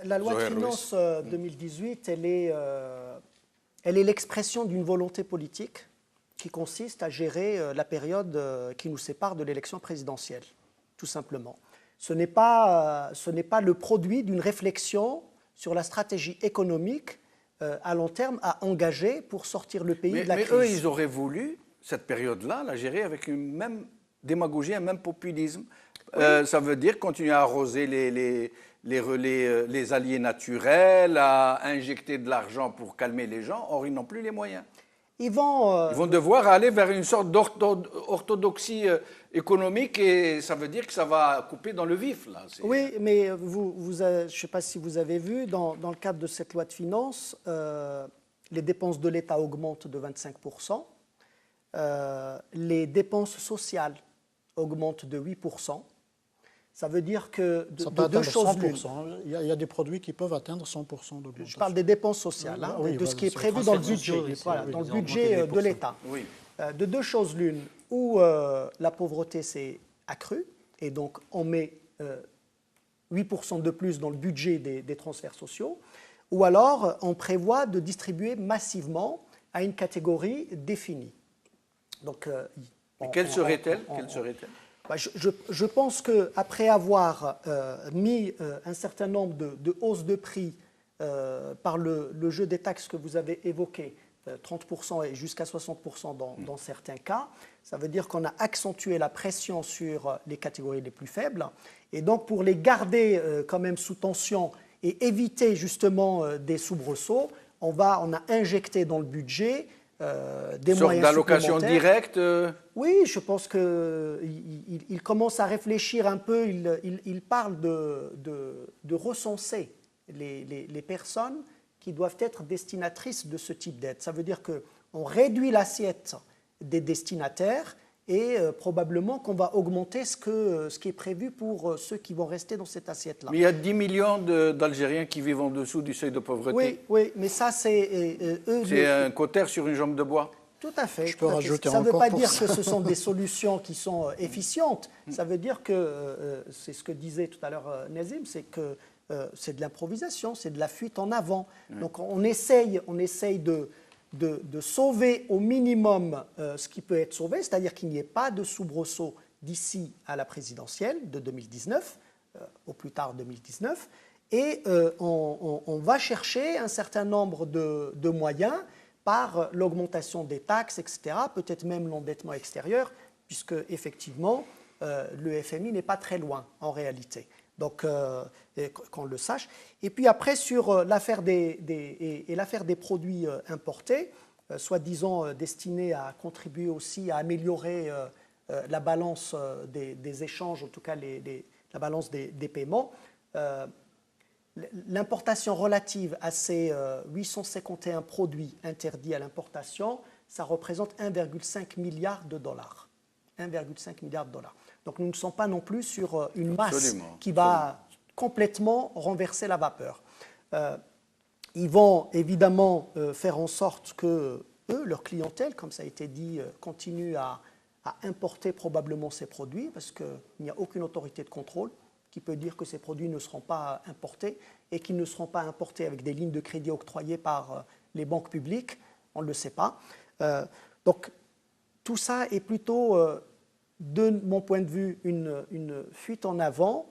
La loi de finances 2018, elle est l'expression d'une volonté politique qui consiste à gérer la période qui nous sépare de l'élection présidentielle, tout simplement. Ce n'est pas le produit d'une réflexion sur la stratégie économique à long terme à engager pour sortir le pays de la crise. Mais eux, ils auraient voulu, cette période-là, la gérer avec une même démagogie, un même populisme. Oui. Ça veut dire continuer à arroser les alliés naturels, à injecter de l'argent pour calmer les gens. Or, ils n'ont plus les moyens. Ils vont devoir aller vers une sorte d'orthodoxie économique et ça veut dire que ça va couper dans le vif. Là. Oui, mais je ne sais pas si vous avez vu, dans le cadre de cette loi de finances, les dépenses de l'État augmentent de 25%, les dépenses sociales augmentent de 8%. Ça veut dire que de deux choses l'une. Il y a des produits qui peuvent atteindre 100% d'augmentation. Je parle des dépenses sociales, de ce qui est prévu dans le budget, dans le budget de l'État. Oui. De deux choses l'une, où la pauvreté s'est accrue, et donc on met 8% de plus dans le budget des transferts sociaux, ou alors on prévoit de distribuer massivement à une catégorie définie. Donc, quelle serait-elle je pense qu'après avoir mis un certain nombre de hausses de prix par le jeu des taxes que vous avez évoqué, 30% et jusqu'à 60% dans certains cas, ça veut dire qu'on a accentué la pression sur les catégories les plus faibles. Et donc pour les garder quand même sous tension et éviter justement des soubresauts, on a injecté dans le budget des moyens d'allocation directe. Oui, je pense qu'il commence à réfléchir un peu, il parle de recenser les personnes qui doivent être destinatrices de ce type d'aide. Ça veut dire qu'on réduit l'assiette des destinataires et probablement qu'on va augmenter ce qui est prévu pour ceux qui vont rester dans cette assiette-là. Mais il y a 10 millions d'Algériens qui vivent en dessous du seuil de pauvreté. Oui, mais ça c'est... c'est un cautère sur une jambe de bois. Tout à fait. Je peux rajouter ça ne veut pas dire ça. que ce sont des solutions qui sont efficientes. Ça veut dire que, c'est ce que disait tout à l'heure Nazim, c'est que c'est de l'improvisation, c'est de la fuite en avant. Donc on essaye de sauver au minimum ce qui peut être sauvé, c'est-à-dire qu'il n'y ait pas de soubresaut d'ici à la présidentielle de 2019, au plus tard 2019, et on va chercher un certain nombre de moyens par l'augmentation des taxes, etc., peut-être même l'endettement extérieur, puisque effectivement, le FMI n'est pas très loin en réalité. Donc, qu'on le sache. Et puis après, sur l'affaire des produits importés, soi-disant destinés à contribuer aussi à améliorer la balance des échanges, en tout cas la balance des paiements, l'importation relative à ces 851 produits interdits à l'importation, ça représente 1,5 milliard de dollars. 1,5 milliard de dollars. Donc nous ne sommes pas non plus sur une masse qui va complètement renverser la vapeur. Ils vont évidemment faire en sorte que eux, leur clientèle, comme ça a été dit, continue à importer probablement ces produits parce qu'il n'y a aucune autorité de contrôle qui peut dire que ces produits ne seront pas importés et qu'ils ne seront pas importés avec des lignes de crédit octroyées par les banques publiques, on ne le sait pas. Donc tout ça est plutôt, de mon point de vue, une fuite en avant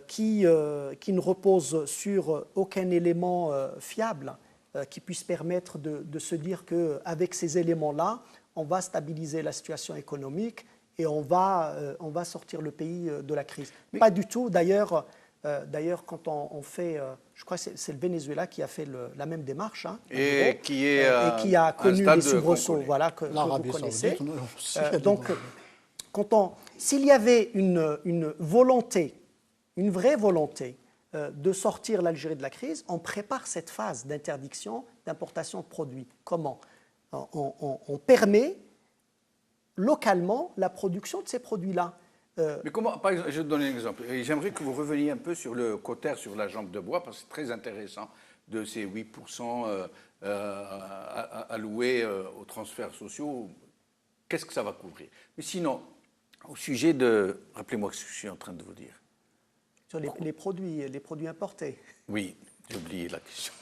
qui ne repose sur aucun élément fiable qui puisse permettre de se dire qu'avec ces éléments-là, on va stabiliser la situation économique et on va sortir le pays de la crise. Mais pas du tout. D'ailleurs, quand on fait... je crois que c'est le Venezuela qui a fait la même démarche. Hein, et qui a connu des soubresauts que vous connaissez. Donc, s'il y avait une volonté, une vraie volonté de sortir l'Algérie de la crise, on prépare cette phase d'interdiction d'importation de produits. Comment ? On permet localement la production de ces produits-là. Mais comment, par exemple, je vais te donner un exemple. J'aimerais que vous reveniez un peu sur le quotère sur la jambe de bois, parce que c'est très intéressant, de ces 8% alloués aux transferts sociaux. Qu'est-ce que ça va couvrir? Mais sinon, au sujet de... Rappelez-moi ce que je suis en train de vous dire. Sur les produits importés. Oui, j'ai oublié la question.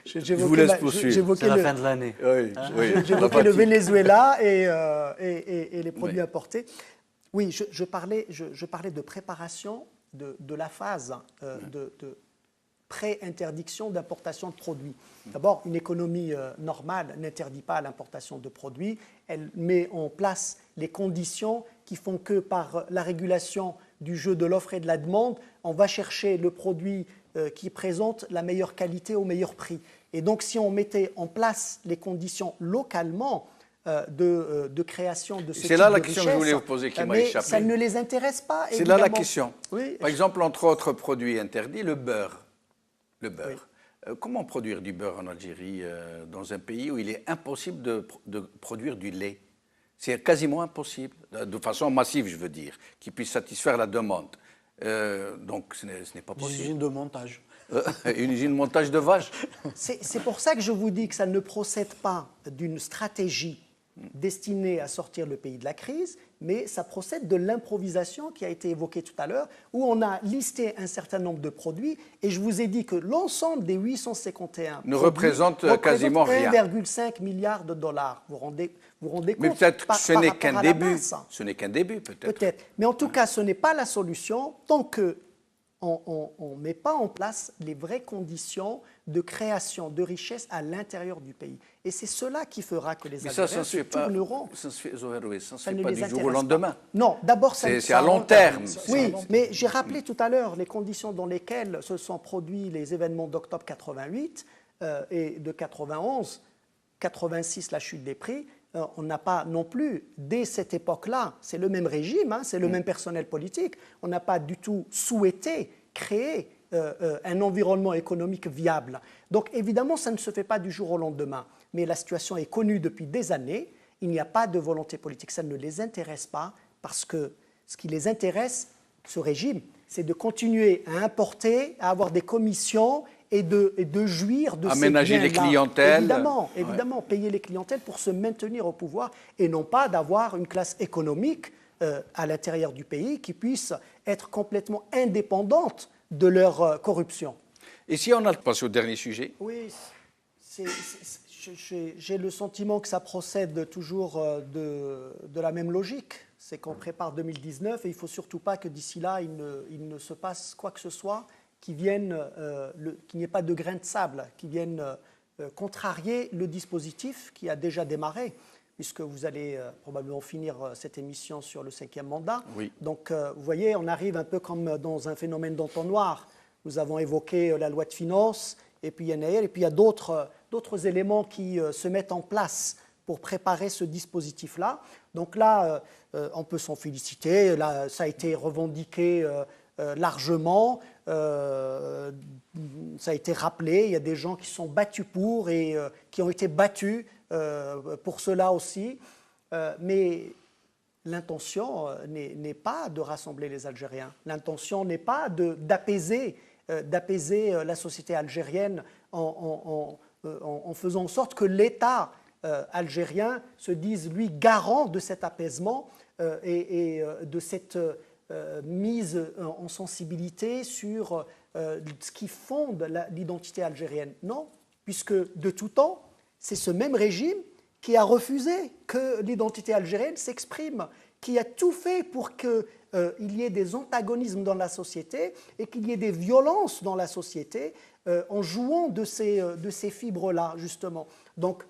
Je vous laisse poursuivre. C'est la fin de l'année. Oui, j'évoquais le Venezuela et les produits importés. Oui, je parlais de préparation de la phase de pré-interdiction d'importation de produits. D'abord, une économie normale n'interdit pas l'importation de produits. Elle met en place les conditions qui font que par la régulation du jeu de l'offre et de la demande, on va chercher le produit qui présente la meilleure qualité au meilleur prix. Et donc, si on mettait en place les conditions localement de création de ce type de richesse... C'est là la question que je voulais vous poser qui m'a échappé. Ça ne les intéresse pas, C'est là la question. Oui. Par exemple, entre autres produits interdits, le beurre. Le beurre. Oui. Comment produire du beurre en Algérie, dans un pays où il est impossible de produire du lait? C'est quasiment impossible, de façon massive, je veux dire, qui puisse satisfaire la demande. Donc, ce n'est pas possible. Une usine de montage. Une usine de montage de vaches. C'est pour ça que je vous dis que ça ne procède pas d'une stratégie destinée à sortir le pays de la crise, mais ça procède de l'improvisation qui a été évoquée tout à l'heure, où on a listé un certain nombre de produits, et je vous ai dit que l'ensemble des 851 ne représente quasiment rien. 1,5 milliard de dollars. Vous rendez compte? Mais peut-être que ce n'est qu'un début. Ce n'est qu'un début, peut-être. Peut-être. Mais en tout cas, ce n'est pas la solution tant qu'on ne met pas en place les vraies conditions de création de richesse à l'intérieur du pays. Et c'est cela qui fera que les Algériens se tourneront. Ça ne se fait pas du jour au lendemain. Non, d'abord, c'est à long terme. Oui, mais j'ai rappelé tout à l'heure les conditions dans lesquelles se sont produits les événements d'octobre 88 et de 91, 86, la chute des prix. On n'a pas non plus, dès cette époque-là, c'est le même régime, hein, c'est le même personnel politique, on n'a pas du tout souhaité créer un environnement économique viable. Donc évidemment, ça ne se fait pas du jour au lendemain, mais la situation est connue depuis des années, il n'y a pas de volonté politique, ça ne les intéresse pas, parce que ce qui les intéresse, ce régime, c'est de continuer à importer, à avoir des commissions et de jouir de ces biens-là. Aménager les clientèles. Évidemment, payer les clientèles pour se maintenir au pouvoir et non pas d'avoir une classe économique à l'intérieur du pays qui puisse être complètement indépendante de leur corruption. Et si on a passé au dernier sujet? Oui, j'ai le sentiment que ça procède toujours de la même logique. C'est qu'on prépare 2019 et il ne faut surtout pas que d'ici là, il ne se passe quoi que ce soit qu'il n'y ait pas de grain de sable, qui vienne contrarier le dispositif qui a déjà démarré, puisque vous allez probablement finir cette émission sur le 5e mandat. Oui. Donc, vous voyez, on arrive un peu comme dans un phénomène d'entonnoir. Nous avons évoqué la loi de finances, et puis il y a NAER, et puis il y a d'autres éléments qui se mettent en place pour préparer ce dispositif-là. Donc là, on peut s'en féliciter. Là, ça a été revendiqué largement. Ça a été rappelé. Il y a des gens qui sont battus pour et qui ont été battus pour cela aussi. Mais l'intention n'est pas de rassembler les Algériens. L'intention n'est pas d'apaiser la société algérienne en faisant en sorte que l'État algérien se dise, lui, garant de cet apaisement et de cette mise en sensibilité sur ce qui fonde l'identité algérienne. Non, puisque de tout temps, c'est ce même régime qui a refusé que l'identité algérienne s'exprime, qui a tout fait pour qu'il y ait des antagonismes dans la société et qu'il y ait des violences dans la société en jouant de ces fibres-là, justement. Donc,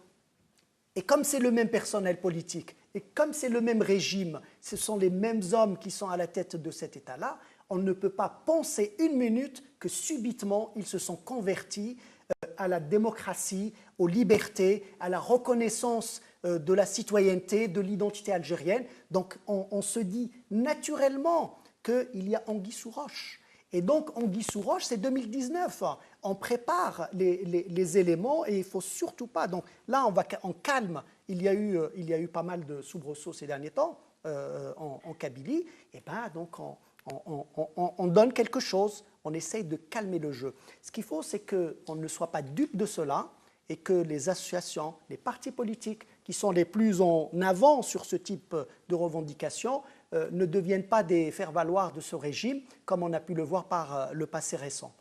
et comme c'est le même personnel politique, et comme c'est le même régime, ce sont les mêmes hommes qui sont à la tête de cet État-là, on ne peut pas penser une minute que subitement ils se sont convertis à la démocratie, aux libertés, à la reconnaissance de la citoyenneté, de l'identité algérienne. Donc on se dit naturellement qu'il y a anguille sous roche. Et donc anguille sous roche, c'est 2019. On prépare les éléments et il ne faut surtout pas. Donc là, on va en calme. Il y a eu pas mal de soubresauts ces derniers temps en Kabylie. Et bien donc on donne quelque chose. On essaye de calmer le jeu. Ce qu'il faut, c'est qu'on ne soit pas dupe de cela et que les associations, les partis politiques qui sont les plus en avant sur ce type de revendications ne deviennent pas des faire-valoir de ce régime, comme on a pu le voir par le passé récent.